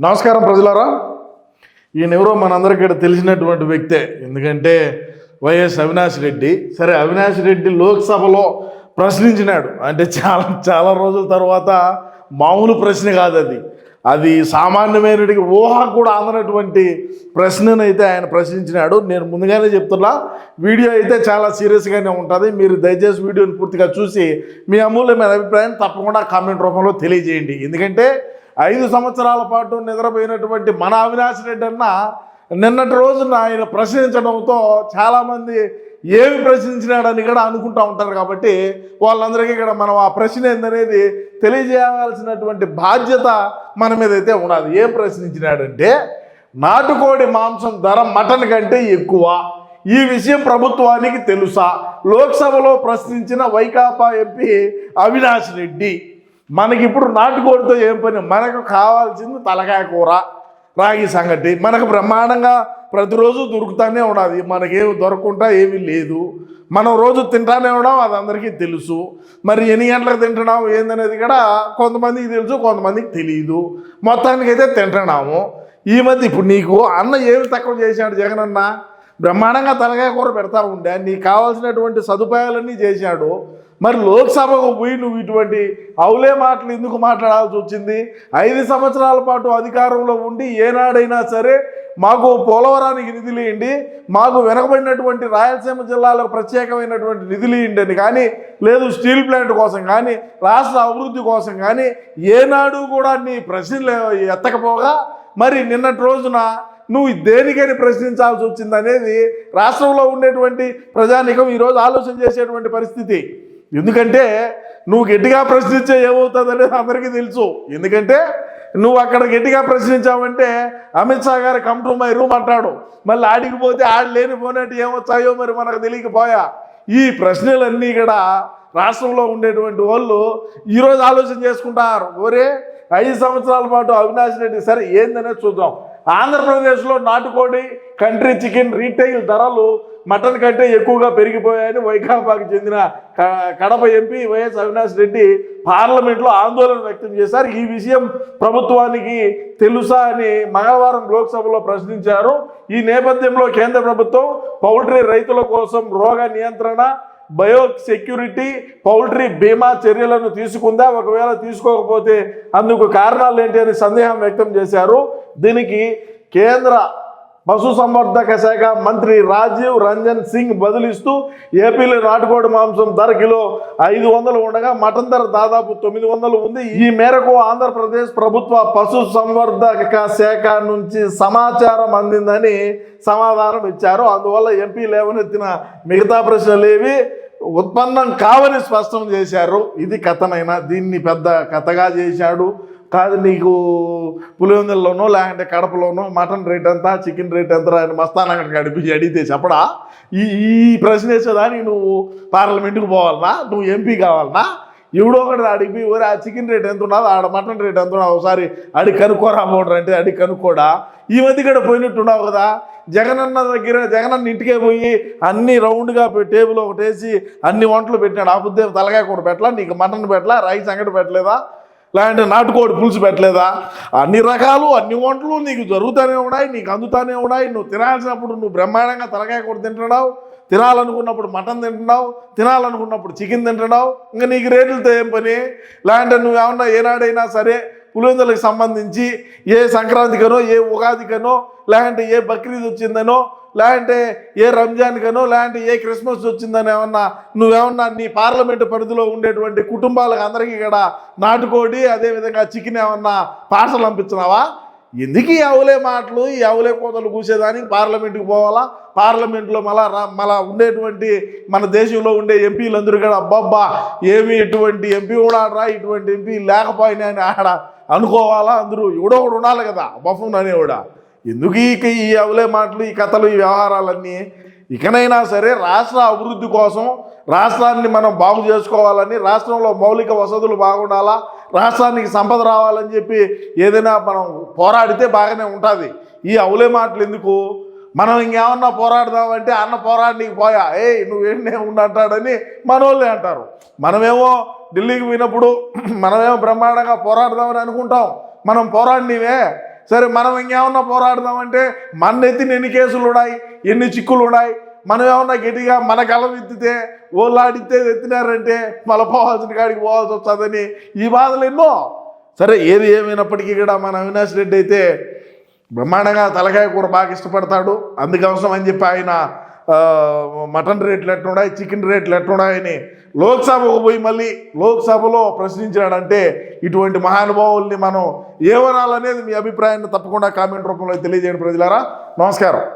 నమస్కారం ప్రజలారా. ఈయనెవరో మనందరికీ తెలిసినటువంటి వ్యక్తే. ఎందుకంటే వైఎస్ అవినాష్ రెడ్డి. సరే, అవినాష్ రెడ్డి లోక్సభలో ప్రశ్నించినాడు అంటే చాలా చాలా రోజుల తర్వాత మామూలు ప్రశ్న కాదు అది. అది సామాన్యమైనడికి ఊహ కూడా అందనటువంటి ప్రశ్ననైతే ఆయన ప్రశ్నించినాడు. నేను ముందుగానే చెప్తున్నా, వీడియో అయితే చాలా సీరియస్గానే ఉంటుంది. మీరు దయచేసి వీడియోని పూర్తిగా చూసి మీ అమూల్యమైన అభిప్రాయం తప్పకుండా కామెంట్ రూపంలో తెలియజేయండి. ఎందుకంటే 5 సంవత్సరాల పాటు నిద్రపోయినటువంటి మన అవినాష్ రెడ్డి అన్న నిన్నటి రోజున ఆయన ప్రశ్నించడంతో చాలామంది ఏమి ప్రశ్నించినాడని కూడా అనుకుంటూ ఉంటారు. కాబట్టి వాళ్ళందరికీ ఇక్కడ మనం ఆ ప్రశ్న ఏందనేది తెలియజేయాల్సినటువంటి బాధ్యత మన మీద అయితే ఉన్నది. ఏం ప్రశ్నించినాడంటే, నాటుకోడి మాంసం ధర మటన్ కంటే ఎక్కువ, ఈ విషయం ప్రభుత్వానికి తెలుసా? లోక్సభలో ప్రశ్నించిన వైకాపా ఎంపీ అవినాష్ రెడ్డి. మనకిప్పుడు నాటుకోడితో ఏం పని? మనకు కావాల్సింది తలకాయ కూర, రాగి సంగటి. మనకు బ్రహ్మాండంగా ప్రతిరోజు దొరుకుతూనే ఉన్నది. మనకేమి దొరకకుండా ఏమీ లేదు. మనం రోజు తింటానే ఉన్నాం, అది అందరికీ తెలుసు. మరి ఎన్ని గంటలకు తింటున్నాం ఏందనేది కూడా కొంతమందికి తెలుసు, కొంతమందికి తెలియదు. మొత్తానికి అయితే తింటున్నాము. ఈ మధ్య ఇప్పుడు నీకు అన్న ఏమి తక్కువ చేశాడు జగనన్న? బ్రహ్మాండంగా తలకాయ కూర పెడతా ఉండే, నీకు కావాల్సినటువంటి సదుపాయాలన్నీ చేశాడు. మరి లోక్సభకు పోయి నువ్వు ఇటువంటి అవులే మాటలు ఎందుకు మాట్లాడాల్సి వచ్చింది? 5 సంవత్సరాల పాటు అధికారంలో ఉండి ఏనాడైనా సరే మాకు పోలవరానికి నిధులు ఇవ్వండి, మాకు వెనకబడినటువంటి రాయలసీమ జిల్లాలకు ప్రత్యేకమైనటువంటి నిధులు ఇవ్వండి అని కానీ, లేదు స్టీల్ ప్లాంట్ కోసం కానీ, రాష్ట్ర అభివృద్ధి కోసం కానీ ఏనాడు కూడా నీ ప్రశ్నలు ఎత్తకపోగా, మరి నిన్నటి రోజున నువ్వు దేనికని ప్రశ్నించాల్సి వచ్చింది అనేది రాష్ట్రంలో ఉండేటువంటి ప్రజానికం ఈరోజు ఆలోచన చేసేటువంటి పరిస్థితి. ఎందుకంటే నువ్వు గట్టిగా ప్రశ్నించే ఏమవుతుంది అనేది అందరికీ తెలుసు. ఎందుకంటే నువ్వు అక్కడ గట్టిగా ప్రశ్నించావంటే అమిత్ షా గారు కమ్ టు మై రూమ్ అంటాడు. మళ్ళీ ఆడికి పోతే ఆడు లేనిపోయినట్టు ఏమొచ్చాయో మరి మనకు తెలియకపోయా. ఈ ప్రశ్నలన్నీ కూడా రాష్ట్రంలో ఉండేటువంటి వాళ్ళు ఈరోజు ఆలోచన చేసుకుంటారు. ఒరే, 5 సంవత్సరాల పాటు అవినాష్ రెడ్డి సరే ఏందనేది చూద్దాం. ఆంధ్రప్రదేశ్లో నాటుకోడి, కంట్రీ చికెన్ రీటైల్ ధరలు మటన్ కంటే ఎక్కువగా పెరిగిపోయాయని వైకాపాకు చెందిన కడప ఎంపీ వైఎస్ అవినాష్ రెడ్డి పార్లమెంట్లో ఆందోళన వ్యక్తం చేశారు. ఈ విషయం ప్రభుత్వానికి తెలుసా అని మంగళవారం లోక్సభలో ప్రశ్నించారు. ఈ నేపథ్యంలో కేంద్ర ప్రభుత్వం పౌల్ట్రీ రైతుల కోసం రోగ నియంత్రణ, బయో సెక్యూరిటీ, పౌల్ట్రీ బీమా చర్యలను తీసుకుందా? ఒకవేళ తీసుకోకపోతే అందుకు కారణాలు ఏంటి అని సందేహం వ్యక్తం చేశారు. దీనికి కేంద్ర పశుసంవర్ధక శాఖ మంత్రి రాజీవ్ రంజన్ సింగ్ బదులిస్తూ, ఏపీలో నాటుకోడి మాంసం ధర కిలో 500 ఉండగా మటన్ ధర దాదాపు 900 ఉంది. ఈ మేరకు ఆంధ్రప్రదేశ్ ప్రభుత్వ పశుసంవర్ధక శాఖ నుంచి సమాచారం అందిందని సమాధానం ఇచ్చారు. అందువల్ల ఎంపీ లేవనెత్తిన మిగతా ప్రశ్నలేవి ఉత్పన్నం కావని స్పష్టం చేశారు. ఇది కథనైనా దీన్ని పెద్ద కథగా చేశాడు కాదు. నీకు పులివెందుల్లోనో లేకుంటే కడపలోనో మటన్ రేట్ ఎంత, చికెన్ రేట్ ఎంత అని మస్తానంగా అడిగితే చెప్పడా? ఈ ప్రశ్న వేసేదానికి నువ్వు పార్లమెంటుకు పోవాలన్నా, నువ్వు ఎంపీ కావాలన్నా? ఎవడో ఒకటి అడిగి ఆ చికెన్ రేట్ ఎంత ఉన్నదో, ఆడ మటన్ రేట్ ఎంత ఉన్నదో ఒకసారి అడిగి కనుక్కోరా మోడర్ అంటే అడిగి కనుక్కోడా? ఈ మధ్య కూడా పోయినట్టున్నావు కదా. జగనన్న ఇంటికే పోయి అన్ని రౌండ్గా టేబుల్ ఒకటి వేసి అన్ని వంటలు పెట్టినాడు. ఆ బుద్ధి తలకాయ కూర పెట్టలా, నీకు మటన్ పెట్టలా, రైస్ సంగటి పెట్టలేదా, లేదంటే నాటుకోడి పులుసు పెట్టలేదా? అన్ని రకాలు అన్ని వంటలు నీకు జరుగుతూనే ఉన్నాయి, నీకు అందుతూనే ఉన్నాయి. నువ్వు తినాల్సినప్పుడు నువ్వు బ్రహ్మాండంగా తలకాయ కూర తింటున్నావు, తినాలనుకున్నప్పుడు మటన్ తింటున్నావు, తినాలనుకున్నప్పుడు చికెన్ తింటున్నావు. ఇంకా నీకు రేట్లతో ఏం పని? లేదంటే నువ్వు ఏమన్నా ఏనాడైనా సరే పులివెందులకు సంబంధించి ఏ సంక్రాంతికనో, ఏ ఉగాదికనో, లేదంటే ఏ బక్రీద్ వచ్చిందనో, లేదంటే ఏ రంజాన్కనో, లేదంటే ఏ క్రిస్మస్ వచ్చిందని నువ్వేమన్నా నీ పార్లమెంటు పరిధిలో ఉండేటువంటి కుటుంబాలకు అందరికీ కూడా నాటుకోడి అదేవిధంగా చికెన్ ఏమన్నా పార్సల్ పంపించినావా? ఎందుకు ఈ అవులే మాటలు, ఈ అవులే కోతలు కూసేదానికి పార్లమెంటుకు పోవాలా? పార్లమెంట్లో మళ్ళా ఉండేటువంటి మన దేశంలో ఉండే ఎంపీలందరూ కూడా అబ్బబ్బా ఏమి ఇటువంటి ఎంపీ కూడా రా, ఇటువంటి ఎంపీ లేకపోయినా అని ఆడ అనుకోవాలా? అందరూ ఎవడో ఒకడు ఉండాలి కదా బఫూన్ అనేవాడా. ఎందుకు ఈ అవులే మాటలు, ఈ కథలు, ఈ వ్యవహారాలన్నీ? ఇకనైనా సరే రాష్ట్ర అభివృద్ధి కోసం రాష్ట్రాన్ని మనం బాగు చేసుకోవాలని, రాష్ట్రంలో మౌలిక వసతులు బాగుండాలా, రాష్ట్రానికి సంపద రావాలని చెప్పి ఏదైనా మనం పోరాడితే బాగానే ఉంటుంది. ఈ అవులే మాటలు ఎందుకు? మనం ఇంకేమన్నా పోరాడదామంటే అన్న పోరాడనీకి పోయా, నువ్వేంటే ఉండంటాడని మనోళ్ళే అంటారు. మనమేమో ఢిల్లీకి పోయినప్పుడు మనమేమో బ్రహ్మాండంగా పోరాడదామని అనుకుంటాం. మనం పోరాడినవే సరే మనం ఇంకేమన్నా పోరాడదామంటే మన ఎత్తిన ఎన్ని కేసులు ఉన్నాయి, ఎన్ని చిక్కులు ఉన్నాయి. మనం ఏమన్నా గట్టిగా మన కలం ఎత్తితే వాళ్ళు ఆడితే ఎత్తినారంటే మళ్ళీ పోవాల్సిన కాడికి పోవాల్సి వస్తుందని ఈ బాధలు ఎన్నో. సరే ఏది ఏమైనప్పటికీ కూడా మన అవినాష్ రెడ్డి అయితే బ్రహ్మాండంగా తలకాయ కూర బాగా ఇష్టపడతాడు. అందుకోసం అని చెప్పి ఆయన మటన్ రేట్లు ఎట్లున్నాయి, చికెన్ రేట్లు ఎట్లున్నాయని లోక్సభకు పోయి మళ్ళీ లోక్సభలో ప్రశ్నించాడంటే ఇటువంటి మహానుభావుల్ని మనం ఏమనాలనేది మీ అభిప్రాయాన్ని తప్పకుండా కామెంట్ రూపంలో తెలియజేయండి ప్రజలారా. నమస్కారం.